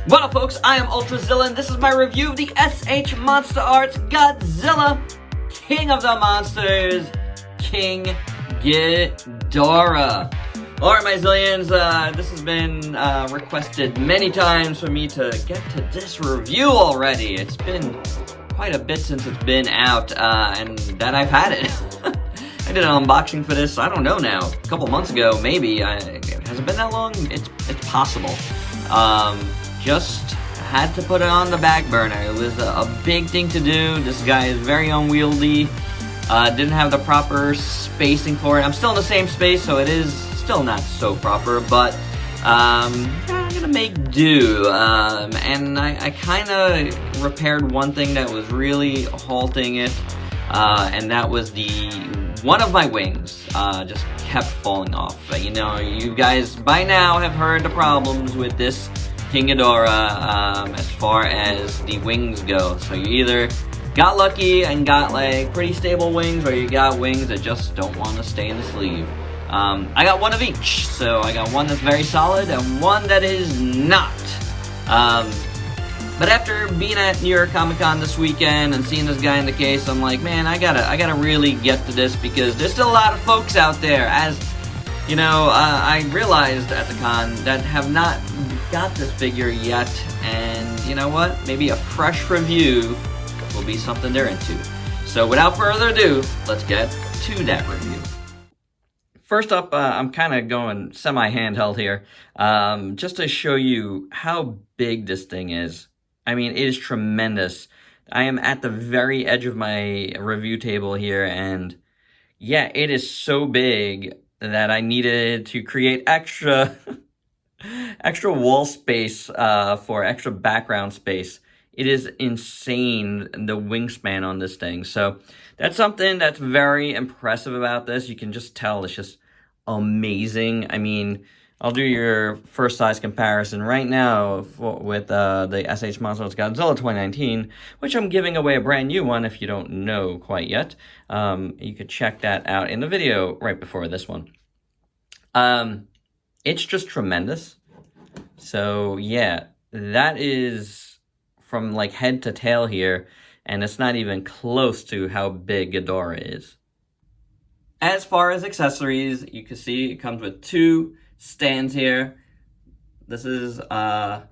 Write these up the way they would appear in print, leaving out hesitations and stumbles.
Well, folks, I am Ultrazilla, and this is my review of the SH Monsterarts Godzilla, King of the Monsters, King Ghidorah. Alright, my zillions, this has been requested many times for me to get to this review already. It's been quite a bit since it's been out, and that I've had it. I did an unboxing for this, I don't know now, a couple months ago, maybe. Has it been that long? It's possible. Just had to put it on the back burner. It was a big thing to do. This guy is very unwieldy. Didn't have the proper spacing for it. I'm still in the same space, so it is still not so proper, but I'm gonna make do. And I kind of repaired one thing that was really halting it, and that was one of my wings just kept falling off. You know, you guys by now have heard the problems with this King Ghidorah as far as the wings go. So you either got lucky and got like pretty stable wings, or you got wings that just don't want to stay in the sleeve. I got one of each, so I got one that's very solid and one that is not. But after being at New York Comic Con this weekend and seeing this guy in the case, I'm like, man, I gotta really get to this, because there's still a lot of folks out there, as you know, I realized at the con, that have not got this figure yet, and you know what? Maybe a fresh review will be something they're into. So without further ado, let's get to that review. First up, I'm kind of going semi-handheld here, just to show you how big this thing is. I mean, it is tremendous. I am at the very edge of my review table here, and yeah, it is so big that I needed to create extra wall space for extra background space. It is insane, the wingspan on this thing. So that's something that's very impressive about this. You can just tell it's just amazing. I mean, I'll do your first size comparison right now with the SH Monsterarts Godzilla 2019, which I'm giving away a brand new one if you don't know quite yet. You could check that out in the video right before this one. It's just tremendous. So yeah, that is from like head to tail here, and it's not even close to how big Ghidorah is. As far as accessories, you can see it comes with two stands here. This is a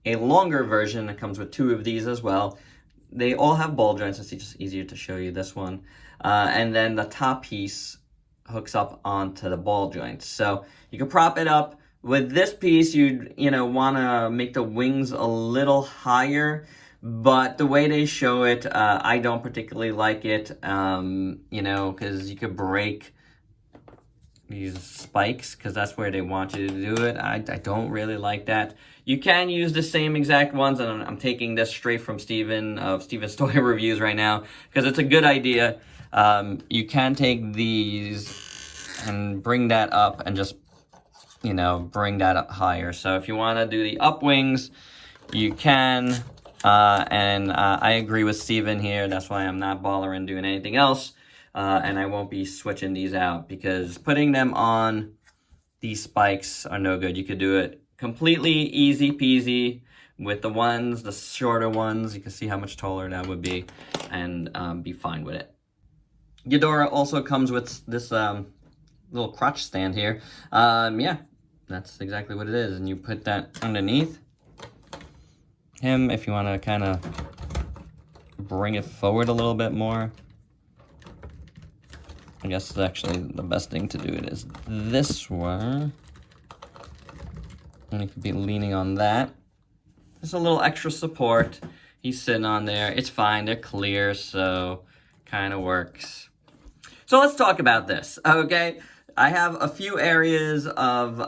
longer version. It comes with two of these as well. They all have ball joints. It's just easier to show you this one. And then the top piece hooks up onto the ball joints. So you can prop it up. With this piece, you want to make the wings a little higher, but the way they show it, I don't particularly like it, because you could break these spikes, because that's where they want you to do it. I don't really like that. You can use the same exact ones, and I'm taking this straight from Steven of Steven's Toy Reviews right now, because it's a good idea. You can take these and bring that up and just bring that up higher. So if you want to do the up wings, you can. And I agree with Steven here. That's why I'm not bothering doing anything else. And I won't be switching these out, because putting them on these spikes are no good. You could do it completely easy peasy with the shorter ones. You can see how much taller that would be, and be fine with it. Ghidorah also comes with this little crotch stand here. Yeah, that's exactly what it is. And you put that underneath him if you want to kind of bring it forward a little bit more. I guess actually the best thing to do it is this one. And you could be leaning on that. There's a little extra support. He's sitting on there. It's fine. They're clear, so kind of works. So let's talk about this, okay? I have a few areas of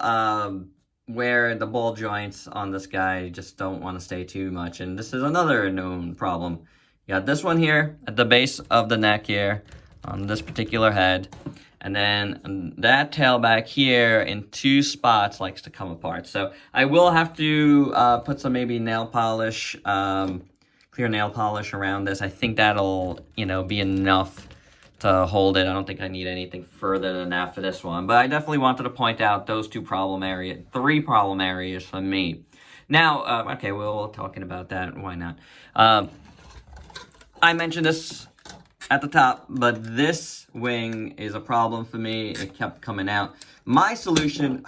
where the ball joints on this guy just don't want to stay too much, and this is another known problem. You got this one here at the base of the neck here on this particular head, and then that tail back here in two spots likes to come apart. So I will have to put some maybe nail polish, clear nail polish around this. I think that'll be enough to hold it. I don't think I need anything further than that for this one, but I definitely wanted to point out those three problem areas for me. Now, okay, we're all talking about that. Why not? I mentioned this at the top, but this wing is a problem for me. It kept coming out. My solution,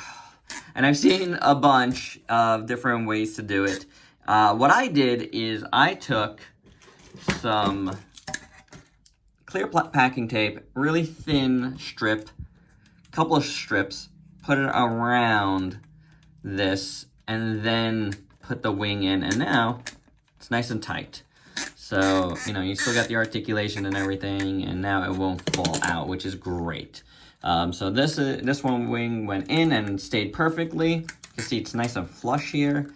and I've seen a bunch of different ways to do it. What I did is I took some clear packing tape, really thin strip, couple of strips, put it around this, and then put the wing in, and now it's nice and tight. So, you know, you still got the articulation and everything, and now it won't fall out, which is great. So this one wing went in and stayed perfectly. You can see it's nice and flush here.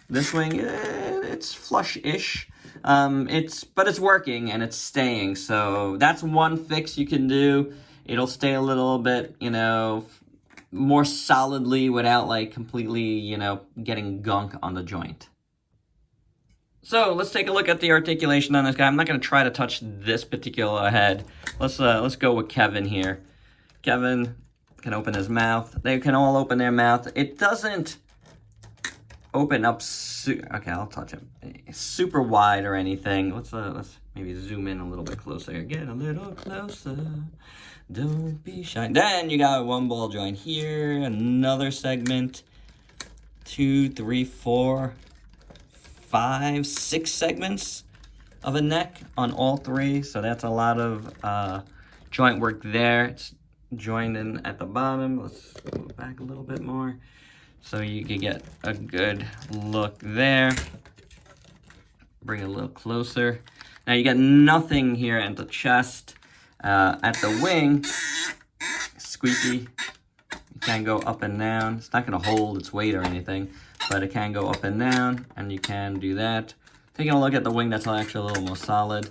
This wing, it's flush-ish. But it's working and it's staying. So that's one fix you can do. It'll stay a little bit, you know, more solidly without like completely, you know, getting gunk on the joint. So let's take a look at the articulation on this guy. I'm not going to try to touch this particular head. Let's go with Kevin here. Kevin can open his mouth. They can all open their mouth. It doesn't open up. Okay, I'll touch him. Super wide or anything. Let's maybe zoom in a little bit closer. Get a little closer. Don't be shy. Then you got one ball joint here. Another segment. 2, 3, 4, 5, 6 segments of a neck on all three. So that's a lot of joint work there. It's joined in at the bottom. Let's go back a little bit more so you can get a good look there. Bring it a little closer. Now you got nothing here at the chest. At the wing, squeaky. It can go up and down. It's not going to hold its weight or anything, but it can go up and down, and you can do that. Taking a look at the wing, that's actually a little more solid.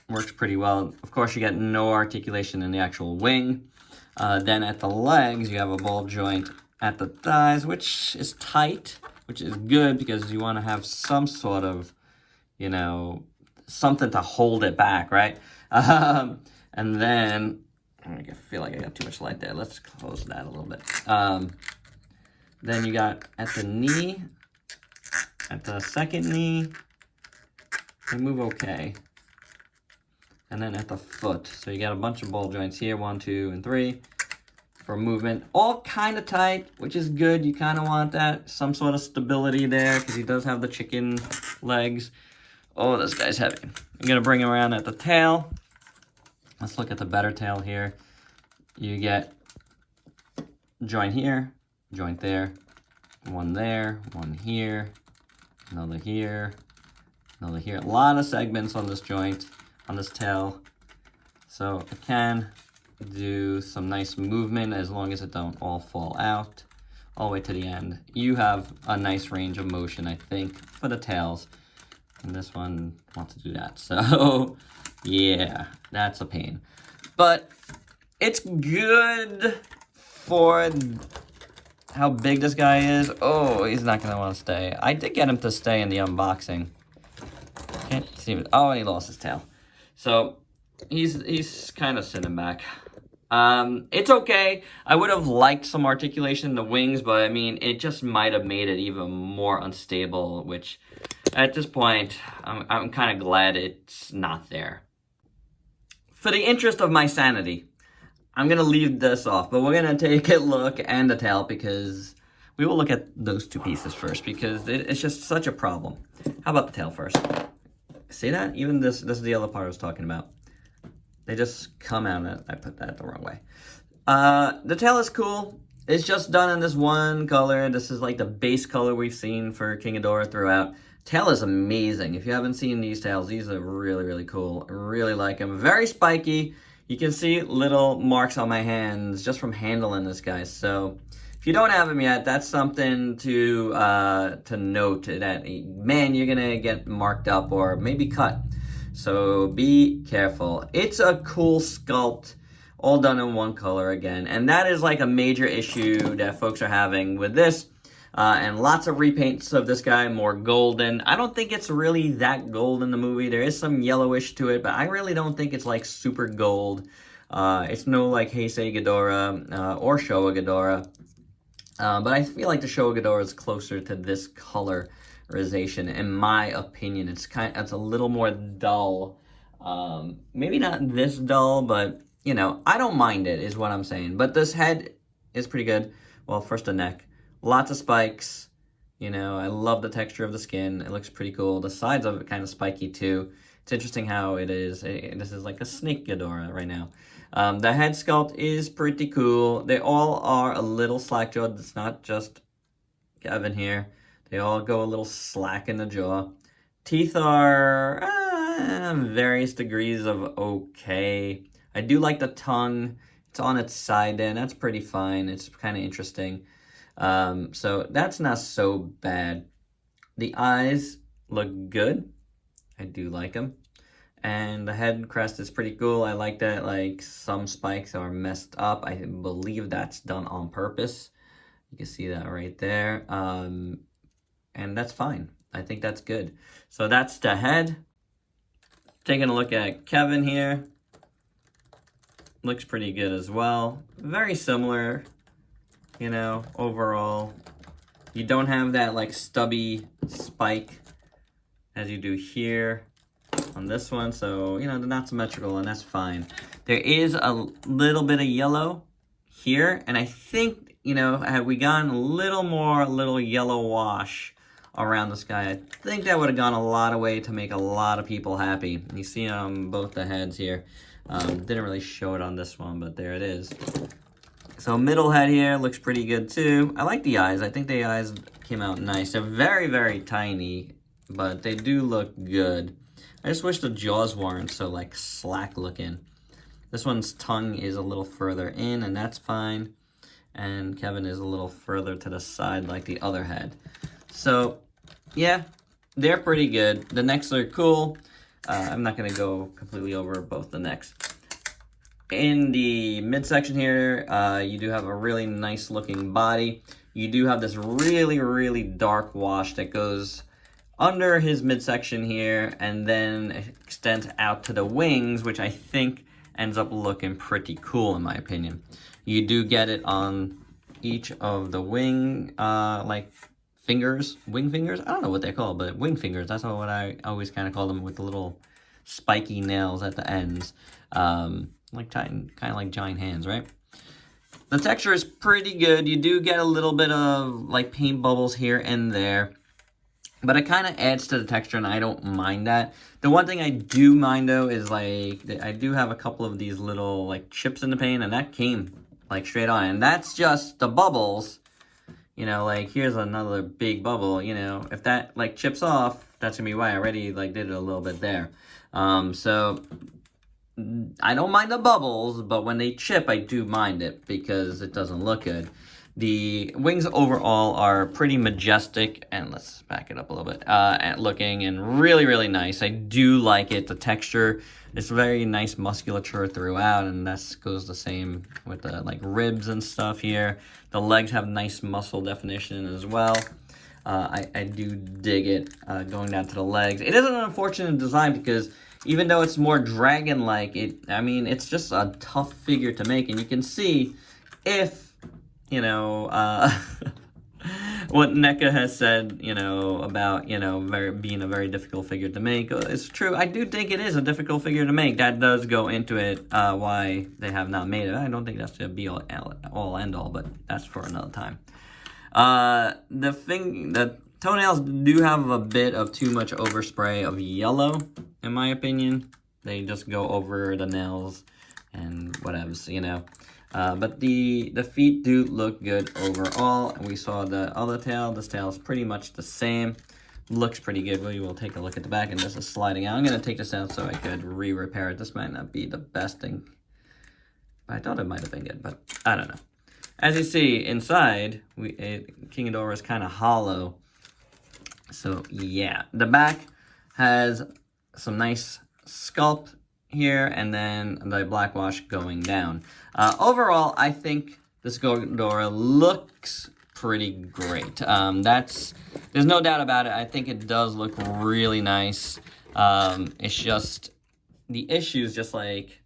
Works pretty well. Of course, you get no articulation in the actual wing. Then at the legs, you have a ball joint at the thighs, which is tight, which is good because you want to have some sort of, you know, something to hold it back, right? And then, I feel like I got too much light there. Let's close that a little bit. Then you got at the knee, at the second knee, they move okay. And then at the foot, so you got a bunch of ball joints here, 1, 2, and 3 for movement. All kind of tight, which is good. You kind of want that, some sort of stability there, because he does have the chicken legs. Oh, this guy's heavy. I'm going to bring him around at the tail. Let's look at the better tail here. You get joint here, joint there, one here, another here, another here. A lot of segments on this joint, on this tail. So it can do some nice movement as long as it don't all fall out all the way to the end. You have a nice range of motion, I think, for the tails. And this one wants to do that. So, yeah, that's a pain. But it's good for how big this guy is. Oh, he's not going to want to stay. I did get him to stay in the unboxing. Can't see him. Oh, and he lost his tail. So, he's kind of sitting back. It's okay. I would have liked some articulation in the wings, but I mean, it just might have made it even more unstable, which at this point, I'm kind of glad it's not there. For the interest of my sanity, I'm going to leave this off, but we're going to take a look and the tail because we will look at those two pieces first because it's just such a problem. How about the tail first? See that? Even this is the other part I was talking about. They just come out and I put that the wrong way. The tail is cool. It's just done in this one color. This is like the base color we've seen for King Ghidorah throughout. Tail is amazing. If you haven't seen these tails, these are really, really cool. I really like them. Very spiky. You can see little marks on my hands just from handling this guy. So if you don't have him yet, that's something to note that, man, you're going to get marked up or maybe cut. So be careful. It's a cool sculpt, all done in one color again. And that is like a major issue that folks are having with this. And lots of repaints of this guy, more golden. I don't think it's really that gold in the movie. There is some yellowish to it, but I really don't think it's like super gold. It's no like Heisei Ghidorah or Showa Ghidorah. But I feel like the Showa Ghidorah is closer to this colorization, in my opinion. It's a little more dull. Maybe not this dull, but you know, I don't mind it, is what I'm saying. But this head is pretty good. Well, first the neck, lots of spikes. You know, I love the texture of the skin. It looks pretty cool. The sides of it kind of spiky too. It's interesting how it is. This is like a snake Ghidorah right now. The head sculpt is pretty cool. They all are a little slack-jawed. It's not just Kevin here. They all go a little slack in the jaw. Teeth are various degrees of okay. I do like the tongue. It's on its side there, and that's pretty fine. It's kind of interesting. So that's not so bad. The eyes look good. I do like them. And the head crest is pretty cool. I like that, like, some spikes are messed up. I believe that's done on purpose. You can see that right there. And that's fine. I think that's good. So that's the head. Taking a look at Kevin here. Looks pretty good as well. Very similar, you know, overall. You don't have that, like, stubby spike as you do here on this one, so you know they're not symmetrical, and that's fine. There is a little bit of yellow here, and I think, you know, had we gone a little yellow wash around the sky, I think that would have gone a lot of way to make a lot of people happy. You see both the heads here. Didn't really show it on this one, but there it is. So middle head here looks pretty good too. I like the eyes. I think the eyes came out nice. They're very, very tiny, but they do look good. I just wish the jaws weren't so, like, slack looking. This one's tongue is a little further in, and that's fine. And Kevin is a little further to the side like the other head. So, yeah, they're pretty good. The necks are cool. I'm not going to go completely over both the necks. In the midsection here, you do have a really nice looking body. You do have this really, really dark wash that goes under his midsection here, and then extends out to the wings, which I think ends up looking pretty cool in my opinion. You do get it on each of the wing, like fingers, wing fingers? I don't know what they're called, but wing fingers, that's what I always kind of call them, with the little spiky nails at the ends. Like kind of like giant hands, right? The texture is pretty good. You do get a little bit of like paint bubbles here and there, but it kind of adds to the texture, and I don't mind that. The one thing I do mind, though, is, like, I do have a couple of these little, like, chips in the paint, and that came, like, straight on. And that's just the bubbles. You know, like, here's another big bubble, you know. If that, like, chips off, that's going to be why I already, like, did it a little bit there. So I don't mind the bubbles, but when they chip, I do mind it because it doesn't look good. The wings overall are pretty majestic, and let's back it up a little bit, at looking, and really, really nice. I do like it. The texture is very nice musculature throughout, and that goes the same with the, like, ribs and stuff here. The legs have nice muscle definition as well. I do dig it going down to the legs. It is an unfortunate design because even though it's more dragon-like, it's just a tough figure to make, and you can see if, you know, what NECA has said, you know, about, you know, being a very difficult figure to make. It's true. I do think it is a difficult figure to make. That does go into it, why they have not made it. I don't think that's the be-all, end-all, but that's for another time. The toenails do have a bit of too much overspray of yellow, in my opinion. They just go over the nails and whatevs, you know. But the feet do look good overall. We saw the other tail. This tail is pretty much the same. Looks pretty good. We will take a look at the back, and this is sliding out. I'm going to take this out so I could re-repair it. This might not be the best thing. I thought it might have been good, but I don't know. As you see, inside, King Ghidorah is kind of hollow. So, yeah. The back has some nice sculpt here, and then the black wash going down. Overall, I think this Ghidorah looks pretty great. There's no doubt about it. I think it does look really nice. It's just, the issues just, like,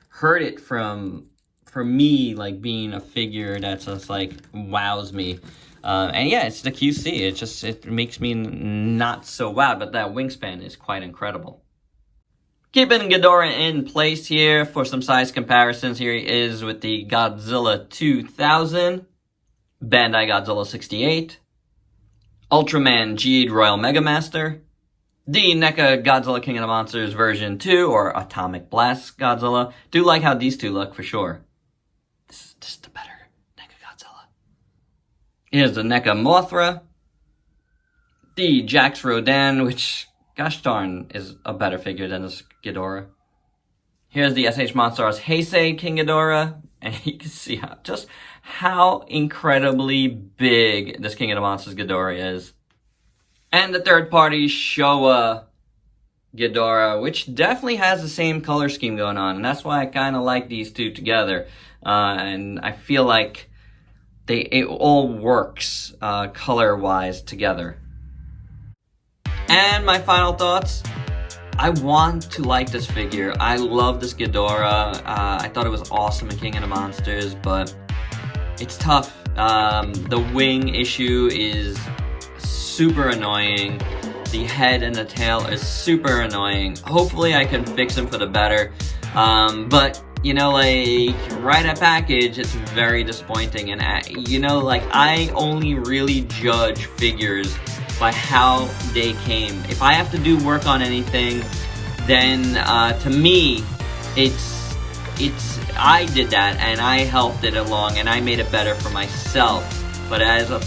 hurt it from for me, like, being a figure that's just, like, wows me. And yeah, it's the QC. It makes me not so wowed, but that wingspan is quite incredible. Keeping Ghidorah in place here for some size comparisons. Here he is with the Godzilla 2000, Bandai Godzilla 68, Ultraman Geed Royal Mega Master, the NECA Godzilla King of the Monsters version 2, or Atomic Blast Godzilla. Do like how these two look for sure. This is the better NECA Godzilla. Here's the NECA Mothra, the Jax Rodan, which, gosh darn, is a better figure than this Ghidorah. Here's the SH Monsterarts Heisei King Ghidorah, and you can see how incredibly big this King of the Monsters Ghidorah is. And the third party Showa Ghidorah, which definitely has the same color scheme going on, and that's why I kind of like these two together. And I feel like it all works color-wise together. And my final thoughts, I want to like this figure. I love this Ghidorah. I thought it was awesome in King of the Monsters, but it's tough. The wing issue is super annoying. The head and the tail is super annoying. Hopefully I can fix them for the better. But, you know, like, right at package, it's very disappointing. And, you know, like, I only really judge figures by how they came. If I have to do work on anything, then to me, I did that and I helped it along and I made it better for myself. But as a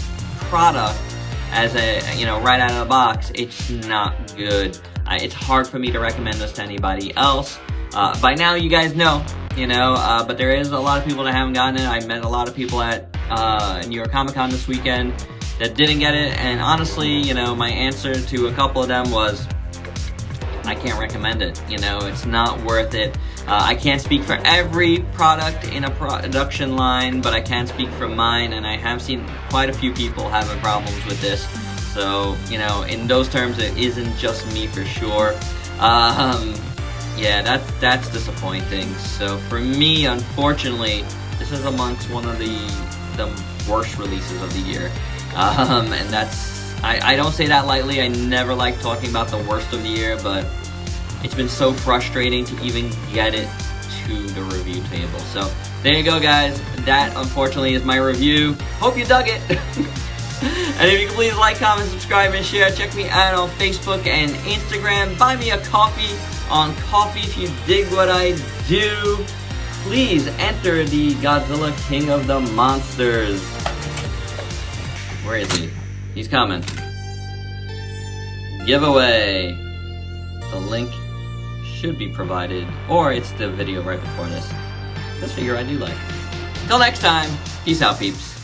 product, as a, you know, right out of the box, it's not good. It's hard for me to recommend this to anybody else. By now, you guys know, you know, but there is a lot of people that haven't gotten it. I met a lot of people at New York Comic Con this weekend that didn't get it, and honestly, you know, my answer to a couple of them was, I can't recommend it. You know, it's not worth it. I can't speak for every product in a production line, but I can speak for mine, and I have seen quite a few people having problems with this. So, you know, in those terms, it isn't just me for sure. Yeah, that's disappointing. So for me, unfortunately, this is amongst one of the worst releases of the year. And that's, I don't say that lightly. I never like talking about the worst of the year, but it's been so frustrating to even get it to the review table. So there you go, guys. That, unfortunately, is my review. Hope you dug it. And if you can please like, comment, subscribe, and share. Check me out on Facebook and Instagram. Buy me a coffee on Coffee if you dig what I do. Please enter the Godzilla King of the Monsters. Where is he? He's coming. Giveaway. The link should be provided, or it's the video right before this. This figure I do like. Till next time, peace out, peeps.